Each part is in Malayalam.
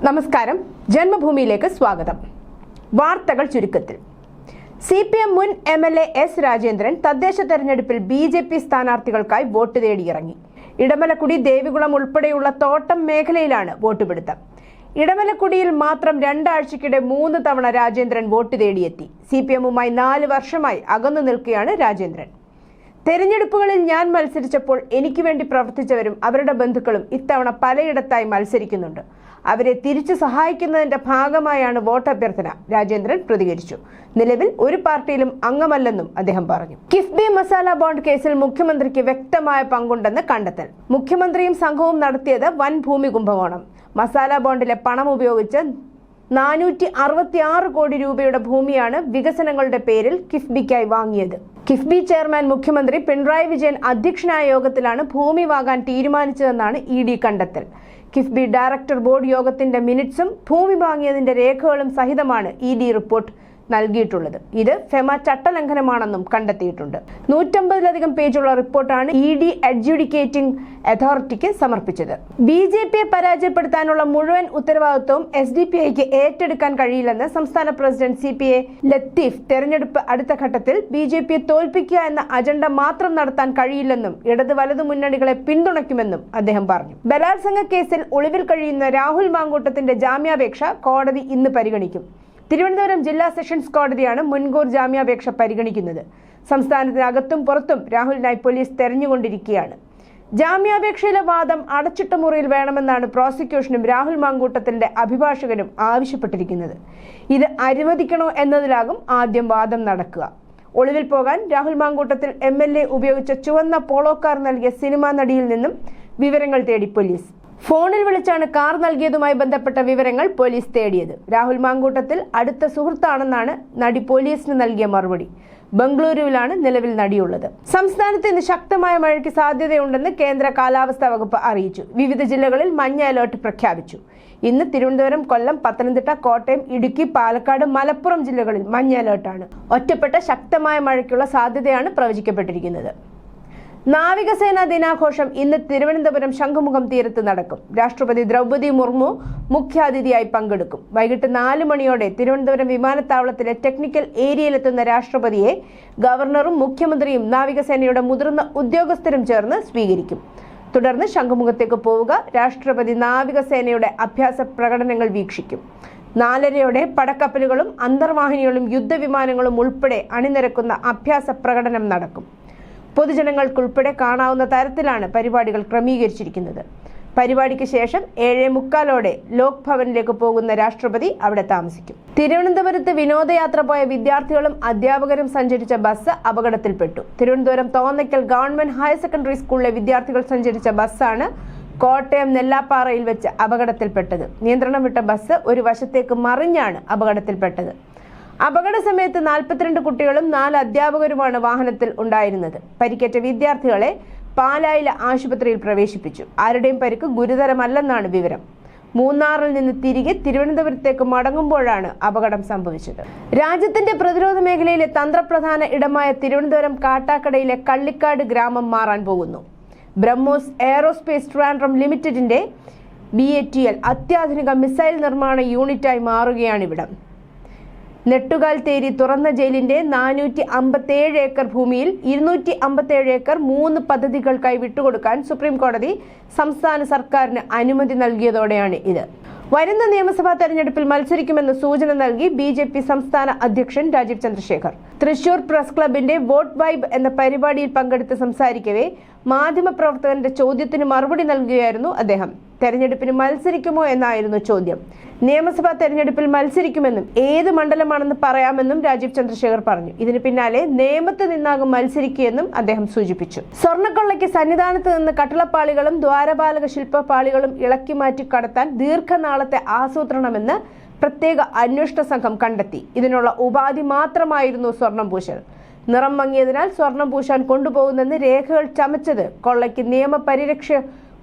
നമസ്കാരം, ജന്മഭൂമിയിലേക്ക് സ്വാഗതം. വാർത്തകൾ ചുരുക്കത്തിൽ. CPM മുൻ MLA S. രാജേന്ദ്രൻ തദ്ദേശ തെരഞ്ഞെടുപ്പിൽ BJP സ്ഥാനാർത്ഥികൾക്കായി വോട്ട് തേടിയിറങ്ങി. ഇടമലക്കുടി, ദേവികുളം ഉൾപ്പെടെയുള്ള തോട്ടം മേഖലയിലാണ് വോട്ടുപിടുത്തം. ഇടമലക്കുടിയിൽ മാത്രം 2 ആഴ്ചയ്ക്കിടെ 3 തവണ രാജേന്ദ്രൻ വോട്ട് തേടിയെത്തി. CPMുമായി 4 വർഷമായി അകന്നു നിൽക്കുകയാണ് രാജേന്ദ്രൻ. തെരഞ്ഞെടുപ്പുകളിൽ ഞാൻ മത്സരിച്ചപ്പോൾ എനിക്ക് വേണ്ടി പ്രവർത്തിച്ചവരും അവരുടെ ബന്ധുക്കളും ഇത്തവണ പലയിടത്തായി മത്സരിക്കുന്നുണ്ട്. അവരെ തിരിച്ചു സഹായിക്കുന്നതിന്റെ ഭാഗമായാണ് വോട്ടഭ്യർത്ഥന, രാജേന്ദ്രൻ പ്രതികരിച്ചു. നിലവിൽ ഒരു പാർട്ടിയിലും അംഗമല്ലെന്നും അദ്ദേഹം പറഞ്ഞു. കിഫ്ബി മസാല ബോണ്ട് കേസിൽ മുഖ്യമന്ത്രിക്ക് വ്യക്തമായ പങ്കുണ്ടെന്ന് കണ്ടെത്തൽ. മുഖ്യമന്ത്രിയും സംഘവും നടത്തിയത് വൻ ഭൂമി കുംഭകോണം. മസാല ബോണ്ടിലെ പണം ഉപയോഗിച്ച് 466 കോടി രൂപയുടെ ഭൂമിയാണ് വികസനങ്ങളുടെ പേരിൽ കിഫ്ബിക്കായി വാങ്ങിയത്. കിഫ്ബി ചെയർമാൻ മുഖ്യമന്ത്രി പിണറായി വിജയൻ അധ്യക്ഷനായ യോഗത്തിലാണ് ഭൂമി വാങ്ങാൻ തീരുമാനിച്ചതെന്നാണ് ED കണ്ടെത്തൽ. കിഫ്ബി ഡയറക്ടർ ബോർഡ് യോഗത്തിന്റെ മിനിറ്റ്സും ഭൂമി വാങ്ങിയതിന്റെ രേഖകളും സഹിതമാണ് ED റിപ്പോർട്ട് നൽകിയിട്ടുള്ളത്. ഇത് ഫെമ ചട്ടലംഘനമാണെന്നും കണ്ടെത്തിയിട്ടുണ്ട്. 150ലധികം പേജുള്ള റിപ്പോർട്ടാണ് ED അഡ്ജുഡിക്കേറ്റിംഗ് അതോറിറ്റിക്ക് സമർപ്പിച്ചത്. BJPയെ പരാജയപ്പെടുത്താനുള്ള മുഴുവൻ ഉത്തരവാദിത്വവും SDPIക്ക് ഏറ്റെടുക്കാൻ കഴിയില്ലെന്ന് സംസ്ഥാന പ്രസിഡന്റ് CPA ലത്തീഫ് തെരഞ്ഞെടുപ്പ് അടുത്ത ഘട്ടത്തിൽ BJPയെ തോൽപ്പിക്കുക എന്ന അജണ്ട മാത്രം നടത്താൻ കഴിയില്ലെന്നും ഇടത് വലതു മുന്നണികളെ പിന്തുണയ്ക്കുമെന്നും അദ്ദേഹം പറഞ്ഞു. ബലാത്സംഗ കേസിൽ ഒളിവിൽ കഴിയുന്ന രാഹുൽ മാങ്കൂട്ടത്തിന്റെ ജാമ്യാപേക്ഷ കോടതി ഇന്ന് പരിഗണിക്കും. തിരുവനന്തപുരം ജില്ലാ സെഷൻസ് കോടതിയാണ് മുൻകൂർ ജാമ്യാപേക്ഷ പരിഗണിക്കുന്നത്. സംസ്ഥാനത്തിനകത്തും പുറത്തും രാഹുലിനായി പോലീസ് തെരഞ്ഞുകൊണ്ടിരിക്കുകയാണ്. ജാമ്യാപേക്ഷയിലെ വാദം അടച്ചിട്ട മുറിയിൽ വേണമെന്നാണ് പ്രോസിക്യൂഷനും രാഹുൽ മാങ്കൂട്ടത്തിന്റെ അഭിഭാഷകനും ആവശ്യപ്പെട്ടിരിക്കുന്നത്. ഇത് അനുവദിക്കണോ എന്നതിലാകും ആദ്യം വാദം നടക്കുക. ഒളിവിൽ പോകാൻ രാഹുൽ മാങ്കൂട്ടത്തിൽ MLA ഉപയോഗിച്ച ചുവന്ന പോളോ കാർ നൽകിയ സിനിമാ നടിയിൽ നിന്നും വിവരങ്ങൾ തേടി പോലീസ്. ഫോണിൽ വിളിച്ചാണ് കാർ നൽകിയതുമായി ബന്ധപ്പെട്ട വിവരങ്ങൾ പോലീസ് തേടിയത്. രാഹുൽ മാങ്കൂട്ടത്തിൽ അടുത്ത സുഹൃത്താണെന്നാണ് നടി പോലീസിന് നൽകിയ മറുപടി. ബംഗളൂരുവിലാണ് നിലവിൽ നടിയുള്ളത്. സംസ്ഥാനത്ത് ഇന്ന് ശക്തമായ മഴയ്ക്ക് സാധ്യതയുണ്ടെന്ന് കേന്ദ്ര കാലാവസ്ഥാ വകുപ്പ് അറിയിച്ചു. വിവിധ ജില്ലകളിൽ മഞ്ഞ അലേർട്ട് പ്രഖ്യാപിച്ചു. ഇന്ന് തിരുവനന്തപുരം, കൊല്ലം, പത്തനംതിട്ട, കോട്ടയം, ഇടുക്കി, പാലക്കാട്, മലപ്പുറം ജില്ലകളിൽ മഞ്ഞ അലേർട്ടാണ്. ഒറ്റപ്പെട്ട ശക്തമായ മഴയ്ക്കുള്ള സാധ്യതയാണ് പ്രവചിക്കപ്പെട്ടിരിക്കുന്നത്. നാവികസേനാ ദിനാഘോഷം ഇന്ന് തിരുവനന്തപുരം ശംഖുമുഖം തീരത്ത് നടക്കും. രാഷ്ട്രപതി ദ്രൗപദി മുർമു മുഖ്യാതിഥിയായി പങ്കെടുക്കും. വൈകിട്ട് 4 മണിയോടെ തിരുവനന്തപുരം വിമാനത്താവളത്തിലെ ടെക്നിക്കൽ ഏരിയയിലെത്തുന്ന രാഷ്ട്രപതിയെ ഗവർണറും മുഖ്യമന്ത്രിയും നാവികസേനയുടെ മുതിർന്ന ഉദ്യോഗസ്ഥരും ചേർന്ന് സ്വീകരിക്കും. തുടർന്ന് ശംഖുമുഖത്തേക്ക് പോവുക. രാഷ്ട്രപതി നാവികസേനയുടെ അഭ്യാസ പ്രകടനങ്ങൾ വീക്ഷിക്കും. 4:30യോടെ പടക്കപ്പലുകളും അന്തർവാഹിനികളും യുദ്ധവിമാനങ്ങളും ഉൾപ്പെടെ അണിനിരക്കുന്ന അഭ്യാസ പ്രകടനം നടക്കും. പൊതുജനങ്ങൾക്കുൾപ്പെടെ കാണാവുന്ന തരത്തിലാണ് പരിപാടികൾ ക്രമീകരിച്ചിരിക്കുന്നത്. പരിപാടിക്ക് ശേഷം 7:45ഓടെ ലോക് ഭവനിലേക്ക് പോകുന്ന രാഷ്ട്രപതി അവിടെ താമസിക്കും. തിരുവനന്തപുരത്ത് വിനോദയാത്ര പോയ വിദ്യാർത്ഥികളും അധ്യാപകരും സഞ്ചരിച്ച ബസ് അപകടത്തിൽപ്പെട്ടു. Thiruvananthapuram Thonnakkal government higher secondary സ്കൂളിലെ വിദ്യാർത്ഥികൾ സഞ്ചരിച്ച ബസ്സാണ് കോട്ടയം നെല്ലാപ്പാറയിൽ വെച്ച് അപകടത്തിൽപ്പെട്ടത്. നിയന്ത്രണം വിട്ട ബസ് ഒരു വശത്തേക്ക് മറിഞ്ഞാണ് അപകടത്തിൽപ്പെട്ടത്. അപകട സമയത്ത് 42 കുട്ടികളും 4 അധ്യാപകരുമാണ് വാഹനത്തിൽ ഉണ്ടായിരുന്നത്. പരിക്കേറ്റ വിദ്യാർത്ഥികളെ പാലായിലെ ആശുപത്രിയിൽ പ്രവേശിപ്പിച്ചു. ആരുടെയും പരിക്ക് ഗുരുതരമല്ലെന്നാണ് വിവരം. മൂന്നാറിൽ നിന്ന് തിരികെ തിരുവനന്തപുരത്തേക്ക് മടങ്ങുമ്പോഴാണ് അപകടം സംഭവിച്ചത്. രാജ്യത്തിന്റെ പ്രതിരോധ മേഖലയിലെ തന്ത്രപ്രധാന ഇടമായ തിരുവനന്തപുരം കാട്ടാക്കടയിലെ കള്ളിക്കാട് ഗ്രാമം മാറാൻ പോകുന്നു. ബ്രഹ്മോസ് എയറോസ്പേസ് ട്രാൻഡ്രം ലിമിറ്റഡിന്റെ BATL അത്യാധുനിക മിസൈൽ നിർമ്മാണ യൂണിറ്റായി മാറുകയാണിവിടം. നെട്ടുകാൽ തേരി തുറന്ന ജയിലിന്റെ 457 ഏക്കർ ഭൂമിയിൽ 257 ഏക്കർ 3 പദ്ധതികൾക്കായി വിട്ടുകൊടുക്കാൻ സുപ്രീം കോടതി സംസ്ഥാന സർക്കാരിന് അനുമതി നൽകിയതോടെയാണ് ഇത്. വരുന്ന നിയമസഭാ തെരഞ്ഞെടുപ്പിൽ മത്സരിക്കുമെന്ന് സൂചന നൽകി BJP സംസ്ഥാന അധ്യക്ഷൻ രാജീവ് ചന്ദ്രശേഖർ തൃശൂർ പ്രസ് ക്ലബിന്റെ വോട്ട് വൈബ് എന്ന പരിപാടിയിൽ പങ്കെടുത്ത് സംസാരിക്കവേ മാധ്യമപ്രവർത്തകന്റെ ചോദ്യത്തിന് മറുപടി നൽകുകയായിരുന്നു അദ്ദേഹം. തെരഞ്ഞെടുപ്പിന് മത്സരിക്കുമോ എന്നായിരുന്നു ചോദ്യം. നിയമസഭാ തെരഞ്ഞെടുപ്പിൽ മത്സരിക്കുമെന്നും ഏത് മണ്ഡലമാണെന്ന് പറയാമെന്നും രാജീവ് ചന്ദ്രശേഖർ പറഞ്ഞു. ഇതിന് പിന്നാലെ നേമത്ത് നിന്നാകും മത്സരിക്കുകയെന്നും അദ്ദേഹം സൂചിപ്പിച്ചു. സ്വർണ്ണക്കൊള്ളയ്ക്ക് സന്നിധാനത്ത് നിന്ന് കട്ടിളപ്പാളികളും ദ്വാരപാലക ശില്പപാളികളും ഇളക്കി മാറ്റി കടത്താൻ ദീർഘനാളത്തെ ആസൂത്രണമെന്ന് പ്രത്യേക അന്വേഷണ സംഘം കണ്ടെത്തി. ഇതിനുള്ള ഉപാധി മാത്രമായിരുന്നു സ്വർണം പൂശൽ. നിറം മങ്ങിയതിനാൽ സ്വർണം പൂശാൻ കൊണ്ടുപോകുന്നെന്ന് രേഖകൾ ചമച്ചത് കൊള്ളയ്ക്ക് നിയമപരിരക്ഷ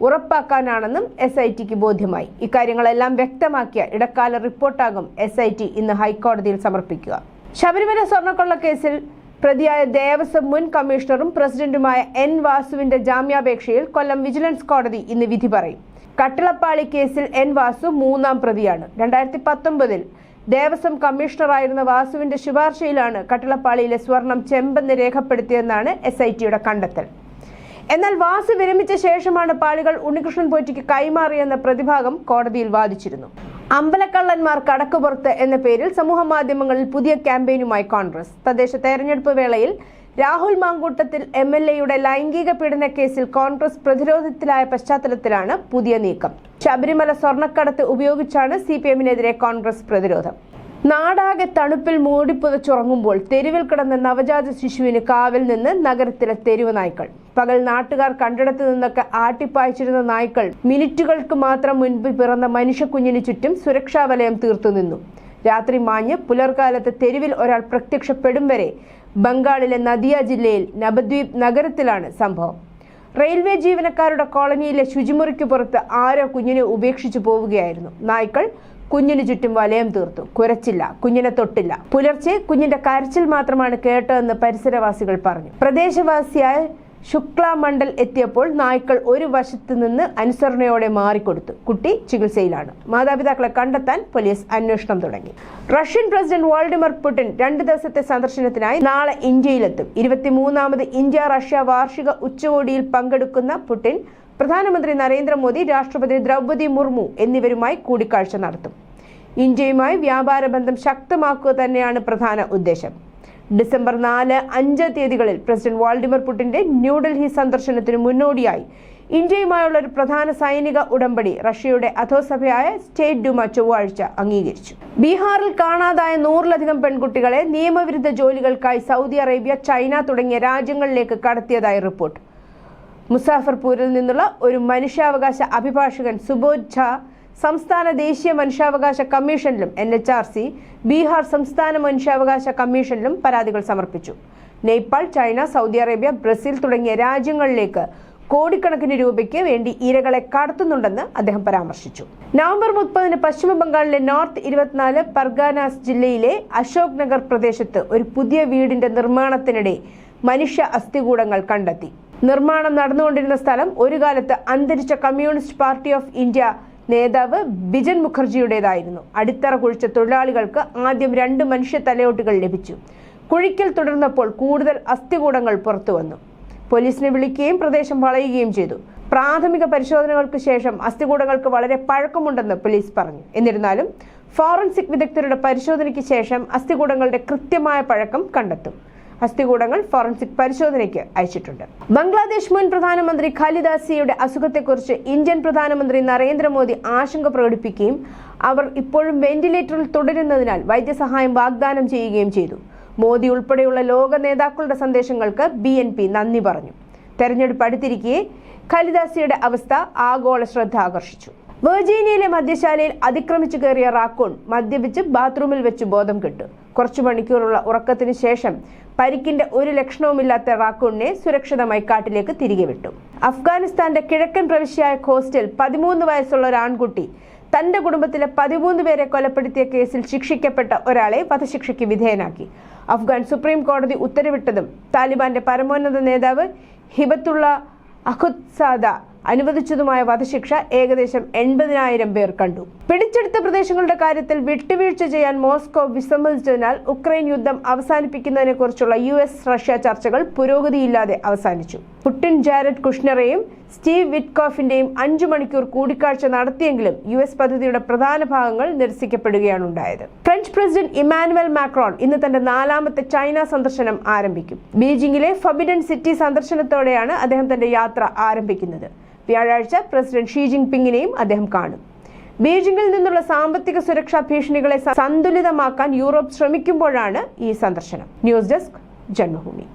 ഉറപ്പാക്കാനാണെന്നും SITക്ക് ബോധ്യമായി. ഇക്കാര്യങ്ങളെല്ലാം വ്യക്തമാക്കിയ ഇടക്കാല റിപ്പോർട്ടാകും SIT ഇന്ന് ഹൈക്കോടതിയിൽ സമർപ്പിക്കുക. ശബരിമല സ്വർണ്ണക്കൊള്ള കേസിൽ പ്രതിയായ ദേവസ്വം മുൻ കമ്മീഷണറും പ്രസിഡന്റുമായ N. വാസുവിന്റെ ജാമ്യാപേക്ഷയിൽ കൊല്ലം വിജിലൻസ് കോടതി ഇന്ന് വിധി പറയും. കട്ടിളപ്പാളി കേസിൽ എൻ വാസു മൂന്നാം പ്രതിയാണ്. 2019 ദേവസ്വം കമ്മീഷണറായിരുന്ന വാസുവിന്റെ ശുപാർശയിലാണ് കട്ടിളപ്പാളിയിലെ സ്വർണം ചെമ്പെന്ന് രേഖപ്പെടുത്തിയെന്നാണ് SITയുടെ കണ്ടെത്തൽ. എന്നാൽ വാസു വിരമിച്ച ശേഷമാണ് പാളികൾ ഉണ്ണികൃഷ്ണൻ പോറ്റിക്ക് കൈമാറിയെന്ന പ്രതിഭാഗം കോടതിയിൽ വാദിച്ചിരുന്നു. അമ്പലക്കള്ളന്മാർ കടക്കുപുറത്ത് എന്ന പേരിൽ സമൂഹ മാധ്യമങ്ങളിൽ പുതിയ ക്യാമ്പയിനുമായി കോൺഗ്രസ്. തദ്ദേശ തെരഞ്ഞെടുപ്പ് വേളയിൽ രാഹുൽ മാങ്കൂട്ടത്തിൽ MLAയുടെ ലൈംഗിക പീഡന കേസിൽ കോൺഗ്രസ് പ്രതിരോധത്തിലായ പശ്ചാത്തലത്തിലാണ് പുതിയ നീക്കം. ശബരിമല സ്വർണ്ണക്കടത്ത് ഉപയോഗിച്ചാണ് CPMനെതിരെ കോൺഗ്രസ് പ്രതിരോധം. നാടാകെ തണുപ്പിൽ മൂടിപ്പുതച്ചുറങ്ങുമ്പോൾ തെരുവിൽ കിടന്ന നവജാത ശിശുവിന് കാവൽ നിന്ന് നഗരത്തിലെ തെരുവ് നായ്ക്കൾ. പകൽ നാട്ടുകാർ കണ്ടിടത്തു നിന്നൊക്കെ ആട്ടിപ്പായിച്ചിരുന്ന നായ്ക്കൾ മിനിറ്റുകൾക്ക് മാത്രം മുൻപ് പിറന്ന മനുഷ്യക്കുഞ്ഞിന് ചുറ്റും സുരക്ഷാ വലയം തീർത്തു നിന്നു. രാത്രി മാഞ്ഞ് പുലർക്കാലത്ത് തെരുവിൽ ഒരാൾ പ്രത്യക്ഷപ്പെടും വരെ ബംഗാളിലെ നദിയ ജില്ലയിൽ നവദ്വീപ് നഗരത്തിലാണ് സംഭവം. റെയിൽവേ ജീവനക്കാരുടെ കോളനിയിലെ ശുചിമുറിക്ക് പുറത്ത് ആരോ കുഞ്ഞിനെ ഉപേക്ഷിച്ചു പോവുകയായിരുന്നു. നായ്ക്കൾ കുഞ്ഞിന് ചുറ്റും വലയം തീർത്തു. കുരച്ചില്ല, കുഞ്ഞിനെ തൊട്ടില്ല. പുലർച്ചെ കുഞ്ഞിന്റെ കരച്ചിൽ മാത്രമാണ് കേട്ടതെന്ന് പരിസരവാസികൾ പറഞ്ഞു. പ്രദേശവാസിയായ ശുക്ല മണ്ഡൽ എത്തിയപ്പോൾ നായ്ക്കൾ ഒരു വശത്ത് നിന്ന് അനുസരണയോടെ മാറിക്കൊടുത്തു. കുട്ടി ചികിത്സയിലാണ്. മാതാപിതാക്കളെ കണ്ടെത്താൻ പോലീസ് അന്വേഷണം തുടങ്ങി. റഷ്യൻ പ്രസിഡന്റ് വ്ളാഡിമിർ പുടിൻ 2 ദിവസത്തെ സന്ദർശനത്തിനായി നാളെ ഇന്ത്യയിലെത്തും. 23ാമത് ഇന്ത്യ റഷ്യ വാർഷിക ഉച്ചകോടിയിൽ പങ്കെടുക്കുന്ന പുടിൻ പ്രധാനമന്ത്രി നരേന്ദ്രമോദി, രാഷ്ട്രപതി ദ്രൗപദി മുർമു എന്നിവരുമായി കൂടിക്കാഴ്ച നടത്തും. ഇന്ത്യയുമായി വ്യാപാര ബന്ധം ശക്തമാക്കുക തന്നെയാണ് പ്രധാന ഉദ്ദേശം. ഡിസംബർ 4-5 തീയതികളിൽ പ്രസിഡന്റ് വ്ളാഡിമിർ പുടിന്റെ ന്യൂഡൽഹി സന്ദർശനത്തിന് മുന്നോടിയായി ഇന്ത്യയുമായുള്ള ഒരു പ്രധാന സൈനിക ഉടമ്പടി റഷ്യയുടെ അധോസഭയായ സ്റ്റേറ്റ് ഡൂമ ചൊവ്വാഴ്ച അംഗീകരിച്ചു. ബീഹാറിൽ കാണാതായ 100-ലധികം പെൺകുട്ടികളെ നിയമവിരുദ്ധ ജോലികൾക്കായി സൗദി അറേബ്യ, ചൈന തുടങ്ങിയ രാജ്യങ്ങളിലേക്ക് കടത്തിയതായി റിപ്പോർട്ട്. മുസാഫർപൂരിൽ നിന്നുള്ള ഒരു മനുഷ്യാവകാശ അഭിഭാഷകൻ സുബോധ് ഝാ സംസ്ഥാന ദേശീയ മനുഷ്യാവകാശ കമ്മീഷനിലും NHRC, ബീഹാർ സംസ്ഥാന മനുഷ്യാവകാശ കമ്മീഷനിലും പരാതികൾ സമർപ്പിച്ചു. Nepal, China, Saudi Arabia, Brazil തുടങ്ങിയ രാജ്യങ്ങളിലേക്ക് കോടിക്കണക്കിന് രൂപയ്ക്ക് വേണ്ടി ഇരകളെ കടത്തുന്നുണ്ടെന്ന് അദ്ദേഹം പരാമർശിച്ചു. നവംബർ 30 പശ്ചിമ ബംഗാളിലെ നോർത്ത് 24 പർഗാനാസ് ജില്ലയിലെ അശോക് നഗർ പ്രദേശത്ത് ഒരു പുതിയ വീടിന്റെ നിർമ്മാണത്തിനിടെ മനുഷ്യ അസ്ഥികൂടങ്ങൾ കണ്ടെത്തി. നിർമ്മാണം നടന്നുകൊണ്ടിരുന്ന സ്ഥലം ഒരു കാലത്ത് അന്തരിച്ച കമ്മ്യൂണിസ്റ്റ് പാർട്ടി ഓഫ് ഇന്ത്യ നേതാവ് ബിജൻ മുഖർജിയുടേതായിരുന്നു. അടിത്തറ കുഴിച്ച തൊഴിലാളികൾക്ക് ആദ്യം 2 മനുഷ്യ തലയോട്ടുകൾ ലഭിച്ചു. കുഴിക്കൽ തുടർന്നപ്പോൾ കൂടുതൽ അസ്ഥികൂടങ്ങൾ പുറത്തു വന്നു. പോലീസിനെ വിളിക്കുകയും പ്രദേശം വളയുകയും ചെയ്തു. പ്രാഥമിക പരിശോധനകൾക്ക് ശേഷം അസ്ഥികൂടങ്ങൾക്ക് വളരെ പഴക്കമുണ്ടെന്ന് പോലീസ് പറഞ്ഞു. എന്നിരുന്നാലും ഫോറൻസിക് വിദഗ്ധരുടെ പരിശോധനയ്ക്ക് ശേഷം അസ്ഥികൂടങ്ങളുടെ കൃത്യമായ പഴക്കം കണ്ടെത്തും. അസ്ഥികൂടങ്ങൾ ഫോറൻസിക് പരിശോധനയ്ക്ക് അയച്ചിട്ടുണ്ട്. ബംഗ്ലാദേശ് മുൻ പ്രധാനമന്ത്രി ഖാലിദ സിയയുടെ അസുഖത്തെക്കുറിച്ച് ഇന്ത്യൻ പ്രധാനമന്ത്രി നരേന്ദ്രമോദി ആശങ്ക പ്രകടിപ്പിക്കുകയും അവർ ഇപ്പോഴും വെന്റിലേറ്ററിൽ തുടരുന്നതിനാൽ വൈദ്യസഹായം വാഗ്ദാനം ചെയ്യുകയും ചെയ്തു. മോദി ഉൾപ്പെടെയുള്ള ലോക നേതാക്കളുടെ സന്ദേശങ്ങൾക്ക് BNP നന്ദി പറഞ്ഞു. തെരഞ്ഞെടുപ്പ് അടുത്തിരിക്കെ ഖാലിദ സിയയുടെ അവസ്ഥ ആഗോള ശ്രദ്ധ ആകർഷിച്ചു. വെർജീനിയയിലെ മദ്യശാലയിൽ അതിക്രമിച്ചു കയറിയ റാക്കൂൺ മദ്യപിച്ച് ബാത്റൂമിൽ വെച്ച് ബോധം കെട്ടു. കുറച്ചു മണിക്കൂറുള്ള ഉറക്കത്തിന് ശേഷം പരിക്കിന്റെ ഒരു ലക്ഷണവുമില്ലാത്ത റാക്കൂണിനെ സുരക്ഷിതമായി കാട്ടിലേക്ക് തിരികെ വിട്ടു. അഫ്ഗാനിസ്ഥാന്റെ കിഴക്കൻ പ്രവിശ്യയായ ഖോസ്റ്റിൽ 13 വയസ്സുള്ള ഒരു ആൺകുട്ടി തന്റെ കുടുംബത്തിലെ 13 പേരെ കൊലപ്പെടുത്തിയ കേസിൽ ശിക്ഷിക്കപ്പെട്ട ഒരാളെ വധശിക്ഷയ്ക്ക് വിധേയനാക്കി. അഫ്ഗാൻ സുപ്രീം കോടതി ഉത്തരവിട്ടതും താലിബാന്റെ പരമോന്നത നേതാവ് ഹിബത്തുള്ള അഖുദ്സാദ അനുവദിച്ചതുമായ വധശിക്ഷ ഏകദേശം 80,000 പേർ കണ്ടു. പിടിച്ചെടുത്ത പ്രദേശങ്ങളുടെ കാര്യത്തിൽ വിട്ടുവീഴ്ച ചെയ്യാൻ മോസ്കോ വിസമ്മതിച്ചതിനാൽ ഉക്രൈൻ യുദ്ധം അവസാനിപ്പിക്കുന്നതിനെ കുറിച്ചുള്ള US റഷ്യ ചർച്ചകൾ പുരോഗതിയില്ലാതെ അവസാനിച്ചു. പുടിൻ ജാരഡ് കുഷ്നറെയും സ്റ്റീവ് വിറ്റ്കോഫിന്റെയും 5 മണിക്കൂർ കൂടിക്കാഴ്ച നടത്തിയെങ്കിലും US പദ്ധതിയുടെ പ്രധാന ഭാഗങ്ങൾ നിരസിക്കപ്പെടുകയാണ് ഉണ്ടായത്. ഫ്രഞ്ച് പ്രസിഡന്റ് ഇമാനുവൽ മാക്രോൺ ഇന്ന് തന്റെ 4ാമത്തെ ചൈന സന്ദർശനം ആരംഭിക്കും. ബീജിംഗിലെ ഫൊർബിഡൻ സിറ്റി സന്ദർശനത്തോടെയാണ് അദ്ദേഹം തന്റെ യാത്ര ആരംഭിക്കുന്നത്. വ്യാഴാഴ്ച പ്രസിഡന്റ് ഷീ ജിൻപിങ്ങിനെയും അദ്ദേഹം കാണും. ബീജിംഗിൽ നിന്നുള്ള സാമ്പത്തിക സുരക്ഷാ ഭീഷണികളെ സന്തുലിതമാക്കാൻ യൂറോപ്പ് ശ്രമിക്കുമ്പോഴാണ് ഈ സന്ദർശനം. News desk, Janmabhumi.